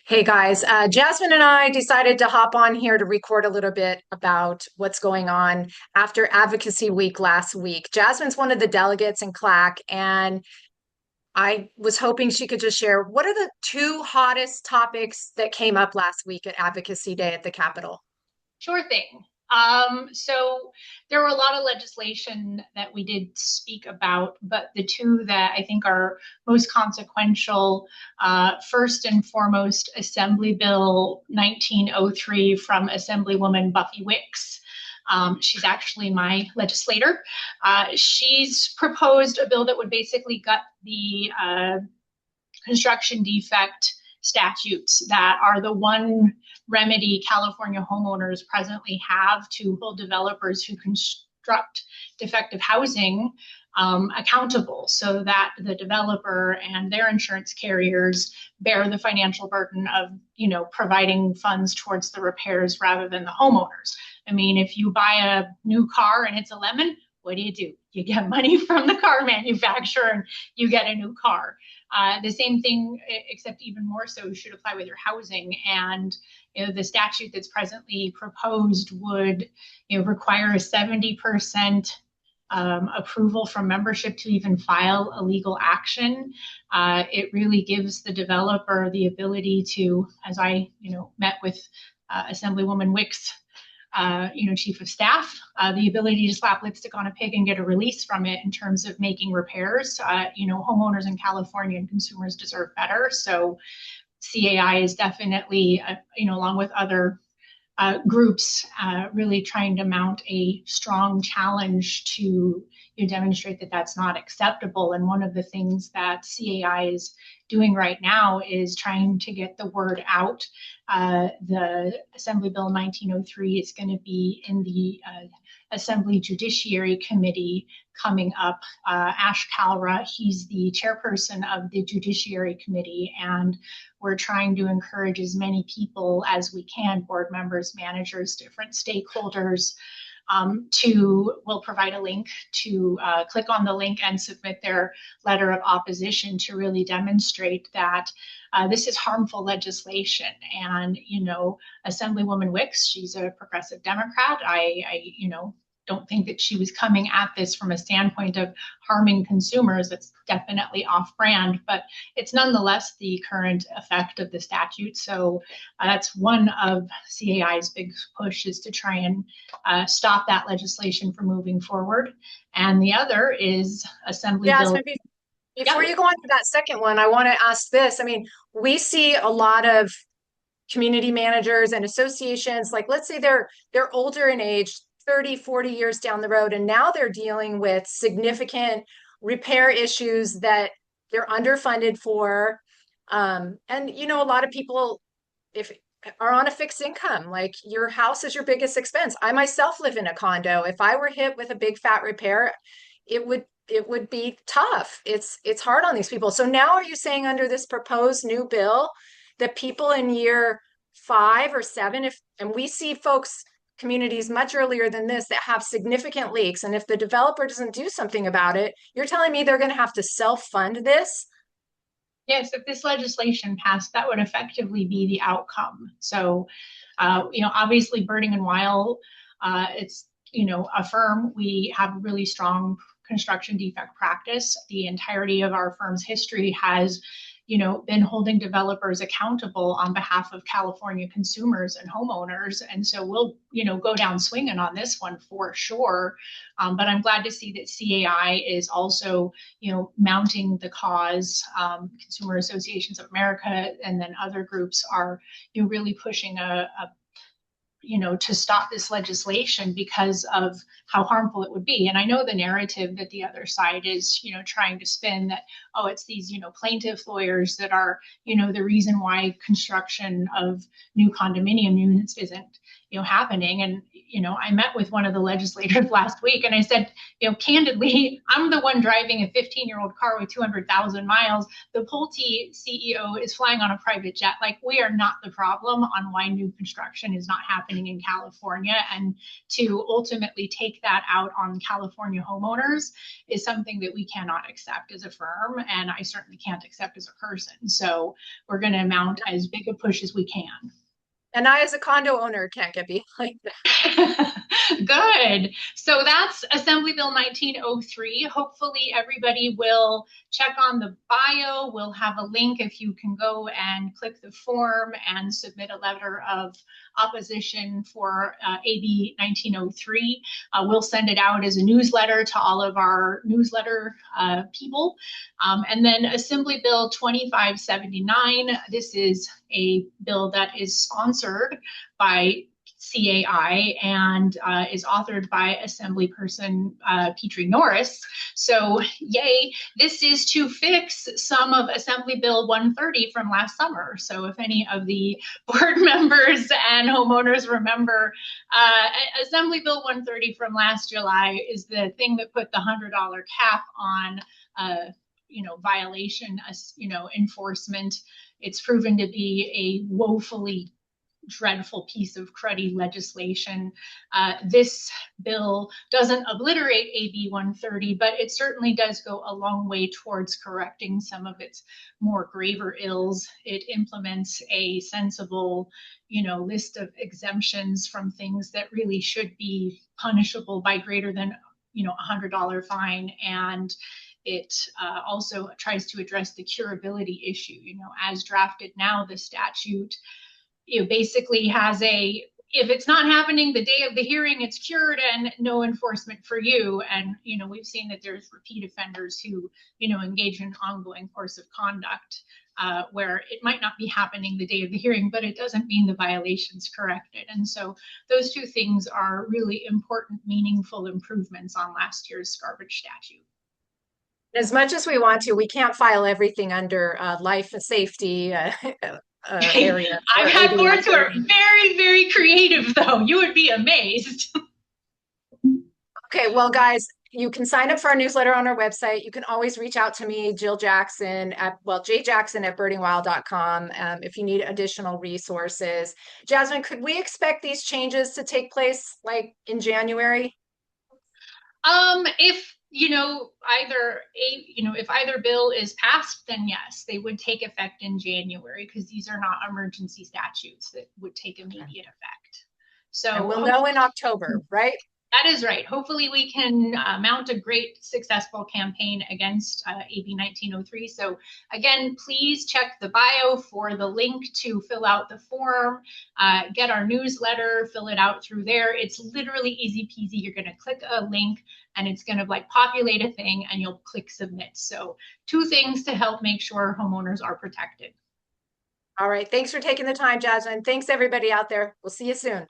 Hey guys, Jasmine and I decided to hop on here to record a little bit about what's going on after Advocacy Week last week. Jasmine's one of the delegates in CLAC, and I was hoping she could just share what are the two hottest topics that came up last week at Advocacy Day at the Capitol? Sure thing. So there were a lot of legislation that we did speak about, but the two that I think are most consequential, first and foremost, Assembly Bill 1903 from Assemblywoman Buffy Wicks. She's actually my legislator. She's proposed a bill that would basically gut the construction defect statutes that are the one remedy California homeowners presently have to hold developers who construct defective housing accountable so that the developer and their insurance carriers bear the financial burden of, providing funds towards the repairs rather than the homeowners. I mean, if you buy a new car and it's a lemon, what do? You get money from the car manufacturer and you get a new car. The same thing, except even more so, should apply with your housing. And the statute that's presently proposed would require a 70% approval from membership to even file a legal action. It really gives the developer the ability to, as I met with Assemblywoman Wicks, chief of staff, the ability to slap lipstick on a pig and get a release from it in terms of making repairs. Homeowners in California and consumers deserve better. So CAI is definitely, along with other groups, really trying to mount a strong challenge to demonstrate that that's not acceptable. And one of the things that CAI is doing right now is trying to get the word out. The Assembly Bill 1903 is going to be in the Assembly Judiciary Committee coming up. Ash Kalra, he's the chairperson of the Judiciary Committee, and we're trying to encourage as many people as we can, board members, managers, different stakeholders, we'll provide a link to click on the link and submit their letter of opposition to really demonstrate that this is harmful legislation. And, Assemblywoman Wicks, she's a progressive Democrat. I don't think that she was coming at this from a standpoint of harming consumers. That's definitely off brand, but it's nonetheless the current effect of the statute. So that's one of CAI's big push, is to try and stop that legislation from moving forward. And the other is Assembly Bill. Before you go on to that second one, I want to ask this. I mean, we see a lot of community managers and associations, like let's say they're older in age, 30, 40 years down the road, and now they're dealing with significant repair issues that they're underfunded for. And a lot of people if are on a fixed income, like your house is your biggest expense. I myself live in a condo. If I were hit with a big fat repair, it would be tough. It's hard on these people. So now are you saying under this proposed new bill that people in year 5 or 7, and we see folks, communities much earlier than this, that have significant leaks, and if the developer doesn't do something about it, you're telling me they're going to have to self-fund this? Yes, if this legislation passed, that would effectively be the outcome. So, obviously, Birding and Weil, it's a firm. We have a really strong construction defect practice. The entirety of our firm's history has been holding developers accountable on behalf of California consumers and homeowners. And so we'll, go down swinging on this one for sure. But I'm glad to see that CAI is also, mounting the cause. Consumer Associations of America and then other groups are, really pushing to stop this legislation because of how harmful it would be. And I know the narrative that the other side is, trying to spin that, oh, it's these, plaintiff lawyers that are, the reason why construction of new condominium units isn't, happening. And, I met with one of the legislators last week and I said, candidly, I'm the one driving a 15-year-old car with 200,000 miles. The Pulte CEO is flying on a private jet. Like, we are not the problem on why new construction is not happening in California. And to ultimately take that out on California homeowners is something that we cannot accept as a firm. and I certainly can't accept as a person. So we're going to mount as big a push as we can. And I, as a condo owner, can't get behind Good. So that's Assembly Bill 1903. Hopefully, everybody will check on the bio. We'll have a link if you can go and click the form and submit a letter of opposition for AB 1903. We'll send it out as a newsletter to all of our newsletter people. And then Assembly Bill 2579. This is a bill that is sponsored by CAI and is authored by Assemblyperson Petrie Norris. So, yay, this is to fix some of Assembly Bill 130 from last summer. So, if any of the board members and homeowners remember, Assembly Bill 130 from last July is the thing that put the $100 cap on violation, enforcement. It's proven to be a woefully dreadful piece of cruddy legislation. This bill doesn't obliterate AB 130, but it certainly does go a long way towards correcting some of its more graver ills. It implements a sensible, list of exemptions from things that really should be punishable by greater than, $100 fine. And it also tries to address the curability issue. As drafted now, the statute basically has if it's not happening the day of the hearing, it's cured and no enforcement for you. And, we've seen that there's repeat offenders who, engage in ongoing course of conduct where it might not be happening the day of the hearing, but it doesn't mean the violation's corrected. And so those two things are really important, meaningful improvements on last year's garbage statute. as much as we want to. We can't file everything under life and safety area. I've had boards who are very, very creative, though. You would be amazed. Okay, well, guys, you can sign up for our newsletter on our website. You can always reach out to me, Jill Jackson jjackson@birdingwild.com, if you need additional resources. Jasmine, could we expect these changes to take place like in January? If if either bill is passed, then yes, they would take effect in January because these are not emergency statutes that would take immediate effect. So and we'll know in October, right? That is right. Hopefully we can mount a great successful campaign against AB 1903. So again, please check the bio for the link to fill out the form, get our newsletter, fill it out through there. It's literally easy peasy. You're going to click a link and it's going to populate a thing and you'll click submit. So 2 things to help make sure homeowners are protected. All right. Thanks for taking the time, Jasmine. Thanks everybody out there. We'll see you soon.